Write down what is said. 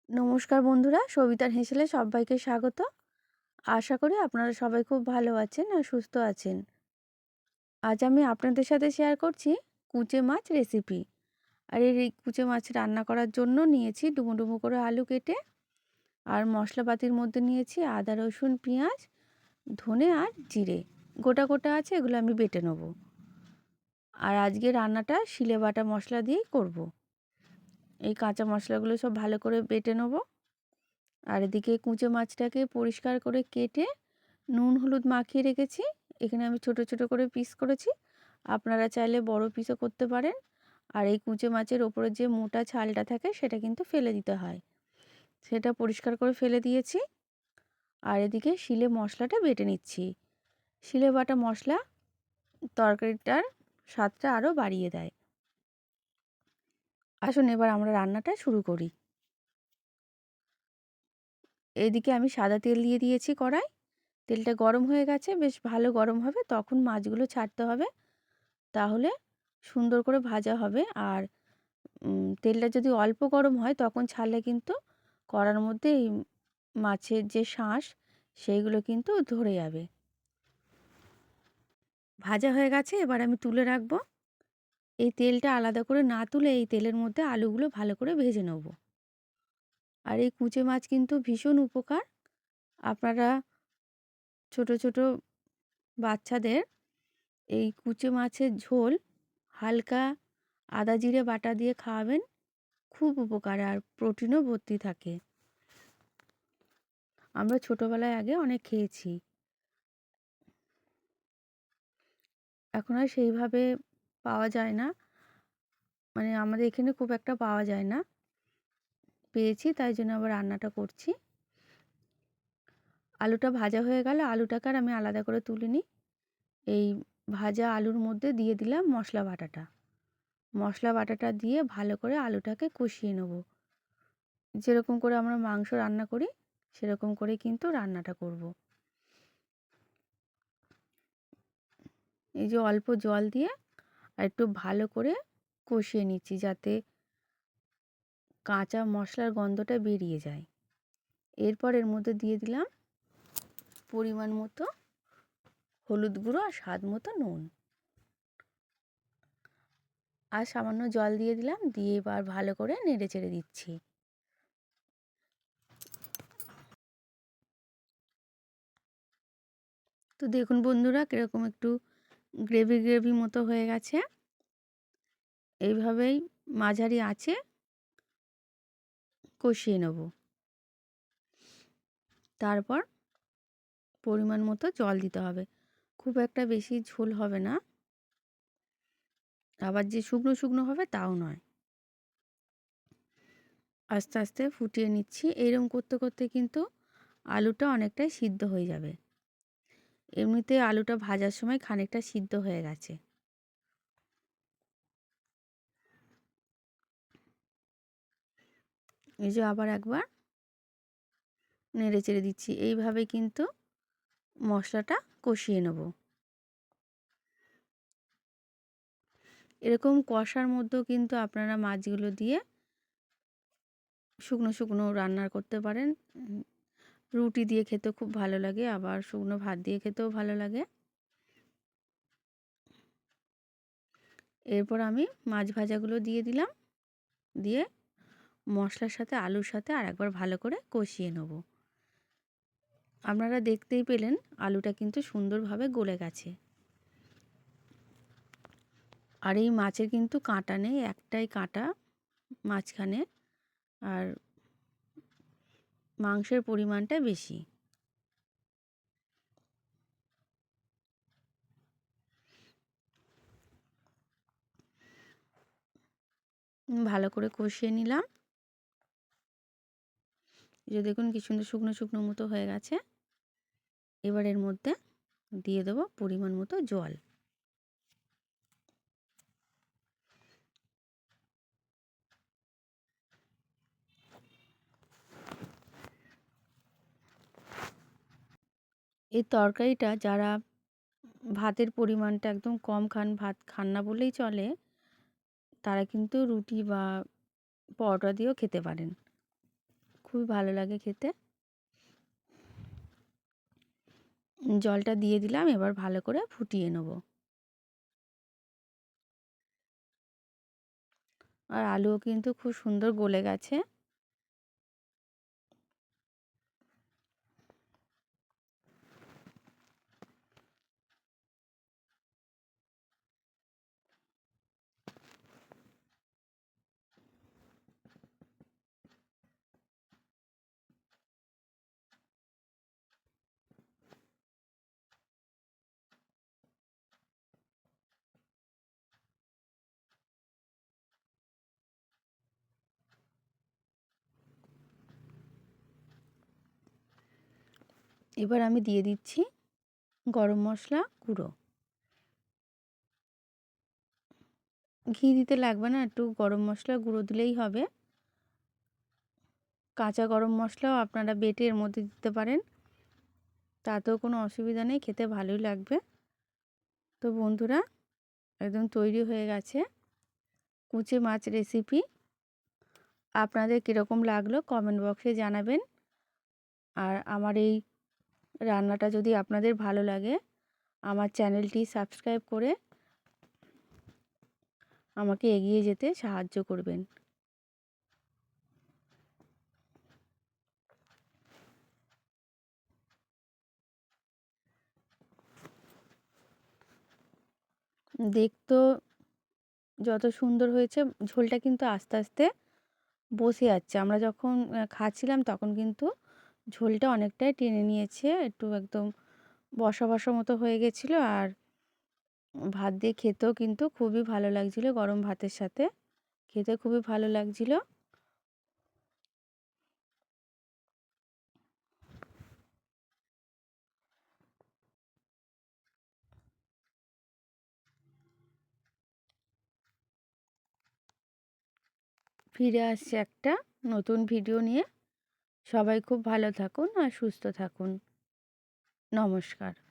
নমস্কার বন্ধুরা, সবিতার হেসেলে সবাইকে স্বাগত। আশা করি আপনারা সবাই খুব ভালো আছেন আর সুস্থ আছেন। আজ আমি আপনাদের সাথে শেয়ার করছি কুচে মাছ রেসিপি। আর এই কুচে মাছ রান্না করার জন্য নিয়েছি ডুমো ডুমো করে আলু কেটে, আর মশলাপাতির মধ্যে নিয়েছি আদা রসুন পেঁয়াজ ধনে আর জিরে গোটা গোটা আছে, এগুলো আমি বেটে নেব। আর আজকে রান্নাটা শিলে বাটা মশলা দিয়েই করব। এই কাঁচা মশলাগুলো সব ভালো করে বেটে নেব। আর এদিকে কুঁচো মাছটাকে পরিষ্কার করে কেটে নুন হলুদ মাখিয়ে রেখেছি। এখানে আমি ছোট ছোট করে পিস করেছি, আপনারা চাইলে বড় পিসও করতে পারেন। আর এই কুঁচো মাছের ওপরে যে মোটা ছালটা থাকে সেটা কিন্তু ফেলে দিতে হয়, সেটা পরিষ্কার করে ফেলে দিয়েছি। আর এদিকে শিলে মশলাটা বেটে নিচ্ছি। শিলে বাটা মশলা তরকারিটার স্বাদটা আরও বাড়িয়ে দেয়। আসুন এবার আমরা রান্নাটা শুরু করি। এদিকে আমি সাদা তেল দিয়ে দিয়েছি কড়াই। তেলটা গরম হয়ে গেছে, বেশ ভালো গরম হবে, তখন মাছগুলো ছাড়তে হবে, তাহলে সুন্দর করে ভাজা হবে। আর তেলটা যদি অল্প গরম হয় তখন ছাড়লে কিন্তু কড়ার মধ্যে এই মাছের যে শাঁস সেইগুলো কিন্তু ধরে যাবে। ভাজা হয়ে গেছে, এবার আমি তুলে রাখবো। এই তেলটা আলাদা করে না তুলে এই তেলের মধ্যে আলুগুলো ভালো করে ভেজে নেব। আর এই কুচে মাছ কিন্তু ভীষণ উপকার। আপনারা ছোট ছোট বাচ্চাদের এই কুচে মাছের ঝোল হালকা আদা জিরে বাটা দিয়ে খাওয়াবেন, খুব উপকার আর প্রোটিনও ভর্তি থাকে। আমরা ছোটোবেলায় আগে অনেক খেয়েছি, এখন আর সেইভাবে পাওয়া যায় না, মানে আমাদের এখানে খুব একটা পাওয়া যায় না। পেয়েছি তাই জন্য আবার রান্নাটা করছি। আলুটা ভাজা হয়ে গেল, আলুটাকে আর আমি আলাদা করে তুলে নিই। এই ভাজা আলুর মধ্যে দিয়ে দিলাম মশলা বাটাটা। মশলা বাটাটা দিয়ে ভালো করে আলুটাকে কষিয়ে নেব। যেরকম করে আমরা মাংস রান্না করি সেরকম করে কিন্তু রান্নাটা করব। এই যে অল্প জল দিয়ে আর একটু ভালো করে কষিয়ে নিচ্ছি, যাতে কাঁচা মশলার গন্ধটা বেরিয়ে যায়। এরপর এর মধ্যে দিয়ে দিলাম পরিমাণ মতো হলুদ গুঁড়ো আর স্বাদ মতো নুন, আর সামান্য জল দিয়ে দিলাম, দিয়ে এবার ভালো করে নেড়ে চেড়ে দিচ্ছি। তো দেখুন বন্ধুরা, কীরকম একটু গ্রেভি গ্রেভি মতো হয়ে গেছে। এইভাবেই মাঝারি আঁচে কষিয়ে নেব। তারপর পরিমাণ মতো জল দিতে হবে, খুব একটা বেশি ঝোল হবে না, আবার যে শুকনো শুকনো হবে তাও নয়। আস্তে আস্তে ফুটিয়ে নিচ্ছি। এইরকম করতে করতে কিন্তু আলুটা অনেকটাই সিদ্ধ হয়ে যাবে। এমনিতে আলুটা ভাজার সময় খানিকটা সিদ্ধ হয়ে গেছে। এই যে আবার একবার নেড়ে চেড়ে দিচ্ছি। এইভাবে কিন্তু মশলাটা কষিয়ে নেব। এরকম কষার মধ্যেও কিন্তু আপনারা মাছগুলো দিয়ে শুকনো শুকনো রান্না করতে পারেন। রুটি দিয়ে খেতে খুব ভালো লাগে, আবার শুকনো ভাত দিয়ে খেতেও ভালো লাগে। এরপর আমি মাছ ভাজাগুলো দিয়ে দিলাম, দিয়ে মশলার সাথে আলুর সাথে আর একবার ভালো করে কষিয়ে নেব। আপনারা দেখতেই পেলেন আলুটা কিন্তু সুন্দরভাবে গলে গেছে। আর এই মাছের কিন্তু কাঁটা নেই, একটাই কাঁটা মাঝখানে, আর মাংসের পরিমাণটা বেশি। ভালো করে কষিয়ে নিলাম। যে দেখুন কি সুন্দর শুকনো শুকনো মতো হয়ে গেছে। এবার এর মধ্যে দিয়ে দেবো পরিমাণ মতো জল। এই তরকারিটা যারা ভাতের পরিমাণটা একদম কম খান, ভাত খান না বললেই চলে, তারা কিন্তু রুটি বা পরোটা দিয়েও খেতে পারেন। খুবই ভালো লাগে খেতে। জলটা দিয়ে দিলাম, এবার ভালো করে ফুটিয়ে নেব। আর আলুও কিন্তু খুব সুন্দর গলে গেছে। এবার আমি দিয়ে দিচ্ছি গরম মশলা গুঁড়ো। ঘি দিতে লাগবে না, একটু গরম মশলা গুঁড়ো দিলেই হবে। কাঁচা গরম মশলাও আপনারা বেটে এর মধ্যে দিতে পারেন, তাতেও কোনো অসুবিধা নেই, খেতে ভালোই লাগবে। তো বন্ধুরা, একদম তৈরি হয়ে গেছে কুচে মাছ রেসিপি। আপনাদের কীরকম লাগলো কমেন্ট বক্সে জানাবেন। আর আমার এই রান্নাটা যদি আপনাদের ভালো লাগে, আমার চ্যানেলটি সাবস্ক্রাইব করে আমাকে এগিয়ে যেতে সাহায্য করবেন। দেখতেও যত সুন্দর হয়েছে, ঝোলটা কিন্তু আস্তে আস্তে বসে যাচ্ছে। আমরা যখন খাচ্ছিলাম তখন কিন্তু ঝোলটা অনেকটাই টেনে নিয়েছে, একটু একদম বসা বসা মতো হয়ে গেছিলো। আর ভাত দিয়ে খেতেও কিন্তু খুবই ভালো লাগছিলো, গরম ভাতের সাথে খেতে খুবই ভালো লাগছিলো। ফিরে আসছে একটা নতুন ভিডিও নিয়ে। সবাই খুব ভালো থাকুন আর সুস্থ থাকুন। নমস্কার।